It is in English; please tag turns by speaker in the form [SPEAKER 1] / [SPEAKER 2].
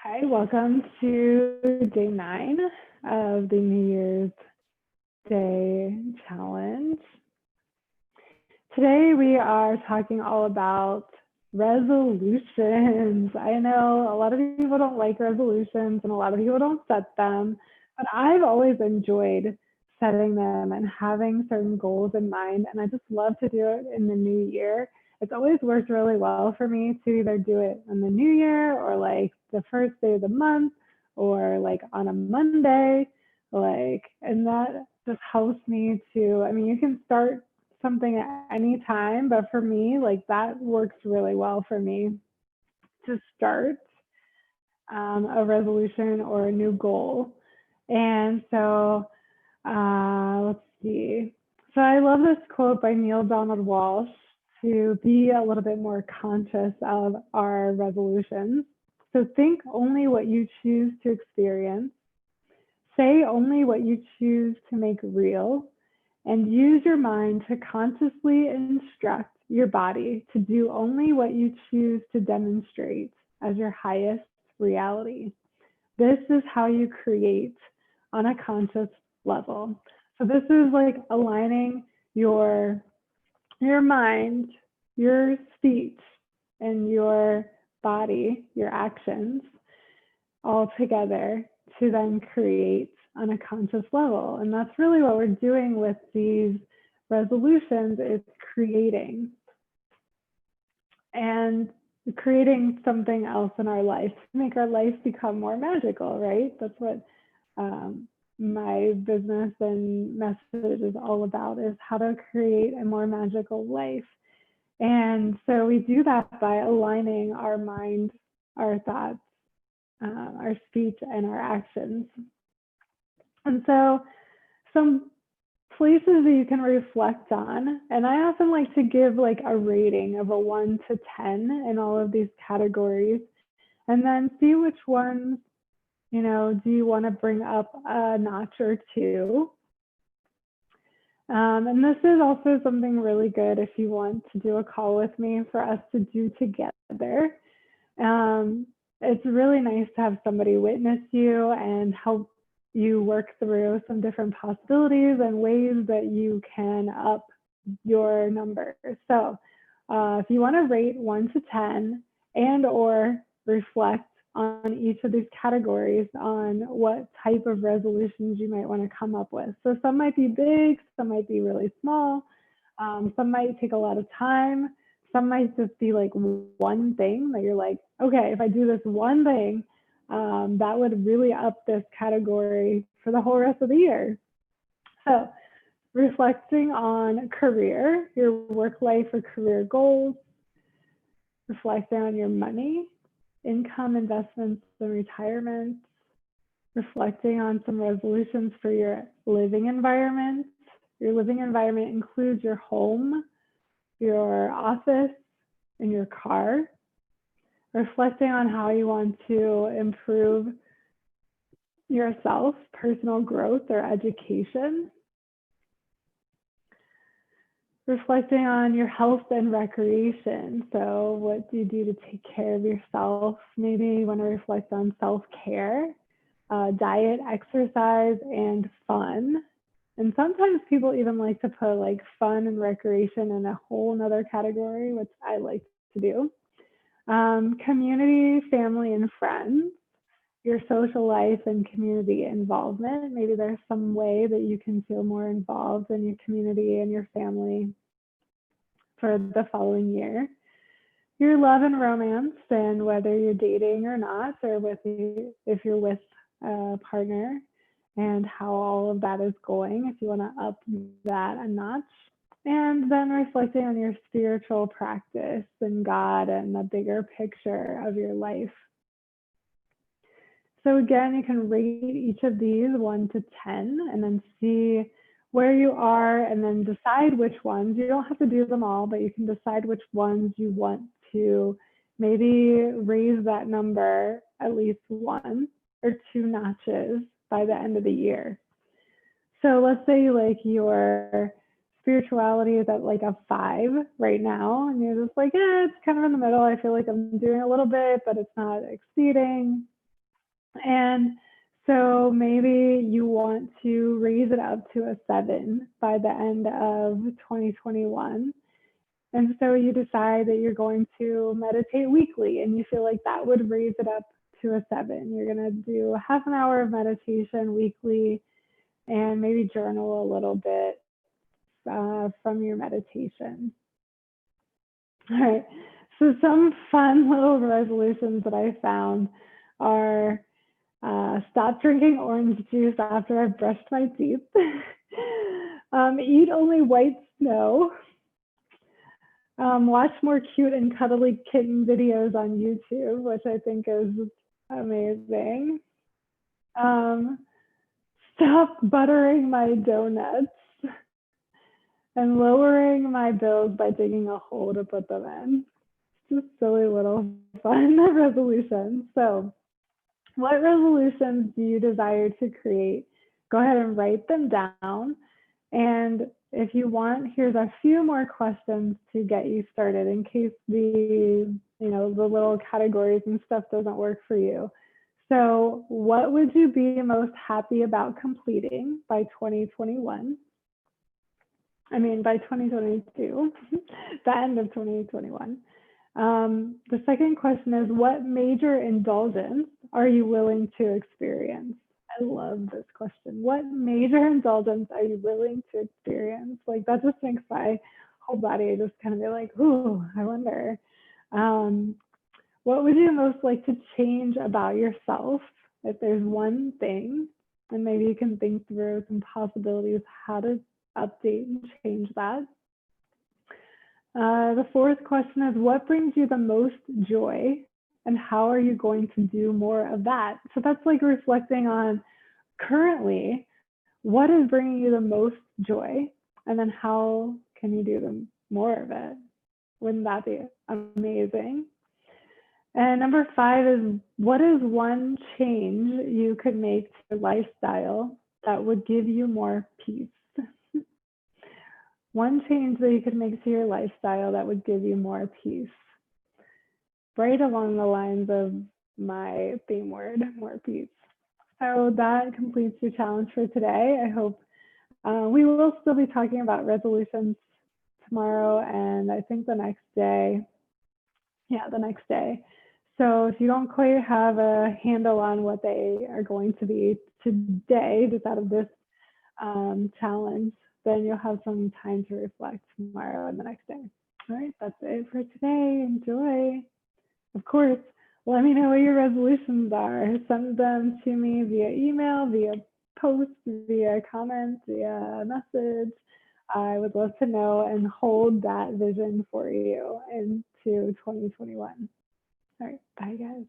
[SPEAKER 1] Hi, welcome to day 9 of the New Year's Day challenge. Today we are talking all about resolutions. I know a lot of people don't like resolutions and a lot of people don't set them, but I've always enjoyed setting them and having certain goals in mind, and I just love to do it in the new year. It's always worked really well for me to either do it in the new year or like the first day of the month or like on a Monday, and that just helps me to, I mean, you can start something at any time, but for me, like that works really well for me to start a resolution or a new goal. And so let's see. So I love this quote by Neil Donald Walsh to be a little bit more conscious of our resolutions. So think only what you choose to experience, say only what you choose to make real, and use your mind to consciously instruct your body to do only what you choose to demonstrate as your highest reality. This is how you create on a conscious level. So this is like aligning your mind, your speech, and your body, your actions all together to then create on a conscious level. And that's really what we're doing with these resolutions is creating and creating something else in our life to make our life become more magical, right? That's what my business and message is all about, is how to create a more magical life. And so we do that by aligning our mind, our thoughts, our speech, and our actions. And so some places that you can reflect on, and I often like to give like a rating of a 1 to 10 in all of these categories, and then see which ones, do you want to bring up a notch or two. And this is also something really good if you want to do a call with me for us to do together. It's really nice to have somebody witness you and help you work through some different possibilities and ways that you can up your numbers. So if you want to rate 1 to 10 and or reflect on each of these categories on what type of resolutions you might want to come up with. So some might be big, some might be really small, some might take a lot of time, some might just be like one thing that you're like, okay, if I do this one thing, that would really up this category for the whole rest of the year. So reflecting on career, your work life or career goals, reflecting on your money, income, investments, and retirement, reflecting on some resolutions for your living environment. Your living environment includes your home, your office, and your car. Reflecting on how you want to improve yourself, personal growth, or education. Reflecting on your health and recreation. So what do you do to take care of yourself? Maybe you want to reflect on self-care, diet, exercise, and fun. And sometimes people even like to put like fun and recreation in a whole nother category, which I like to do. Community, family, and friends, your social life and community involvement. Maybe there's some way that you can feel more involved in your community and your family for the following year. Your love and romance, and whether you're dating or not, or if you're with a partner, and how all of that is going, if you want to up that a notch. And then reflecting on your spiritual practice and God and the bigger picture of your life. So again, you can rate each of these 1 to 10 and then see where you are and then decide which ones. You don't have to do them all, but you can decide which ones you want to maybe raise that number at least 1 or 2 notches by the end of the year. So let's say like your spirituality is at like a 5 right now, and you're just like, it's kind of in the middle. I feel like I'm doing a little bit, but it's not exceeding. And so maybe you want to raise it up to a 7 by the end of 2021. And so you decide that you're going to meditate weekly and you feel like that would raise it up to a 7. You're going to do half an hour of meditation weekly and maybe journal a little bit from your meditation. All right. So some fun little resolutions that I found are stop drinking orange juice after I've brushed my teeth. Eat only white snow. Watch more cute and cuddly kitten videos on YouTube, which I think is amazing. Stop buttering my donuts and lowering my bills by digging a hole to put them in. Just silly little fun resolutions. So, what resolutions do you desire to create? Go ahead and write them down. And if you want, here's a few more questions to get you started in case the little categories and stuff doesn't work for you. So, what would you be most happy about completing by 2021? By 2022, the end of 2021. The second question is, what major indulgence are you willing to experience? I love this question. What major indulgence are you willing to experience? Like, that just makes my whole body just kind of be like, ooh, I wonder. What would you most like to change about yourself? If there's one thing, and maybe you can think through some possibilities how to update and change that. The fourth question is, what brings you the most joy and how are you going to do more of that? So that's like reflecting on currently, what is bringing you the most joy and then how can you do more of it? Wouldn't that be amazing? And number 5 is, what is one change you could make to your lifestyle that would give you more peace? One change that you could make to your lifestyle that would give you more peace. Right along the lines of my theme word, more peace. So that completes your challenge for today. I hope we will still be talking about resolutions tomorrow and I think the next day. Yeah, the next day. So if you don't quite have a handle on what they are going to be today, just out of this challenge, then you'll have some time to reflect tomorrow and the next day. All right, that's it for today. Enjoy. Of course, let me know what your resolutions are. Send them to me via email, via post, via comment, via message. I would love to know and hold that vision for you into 2021. All right, bye guys.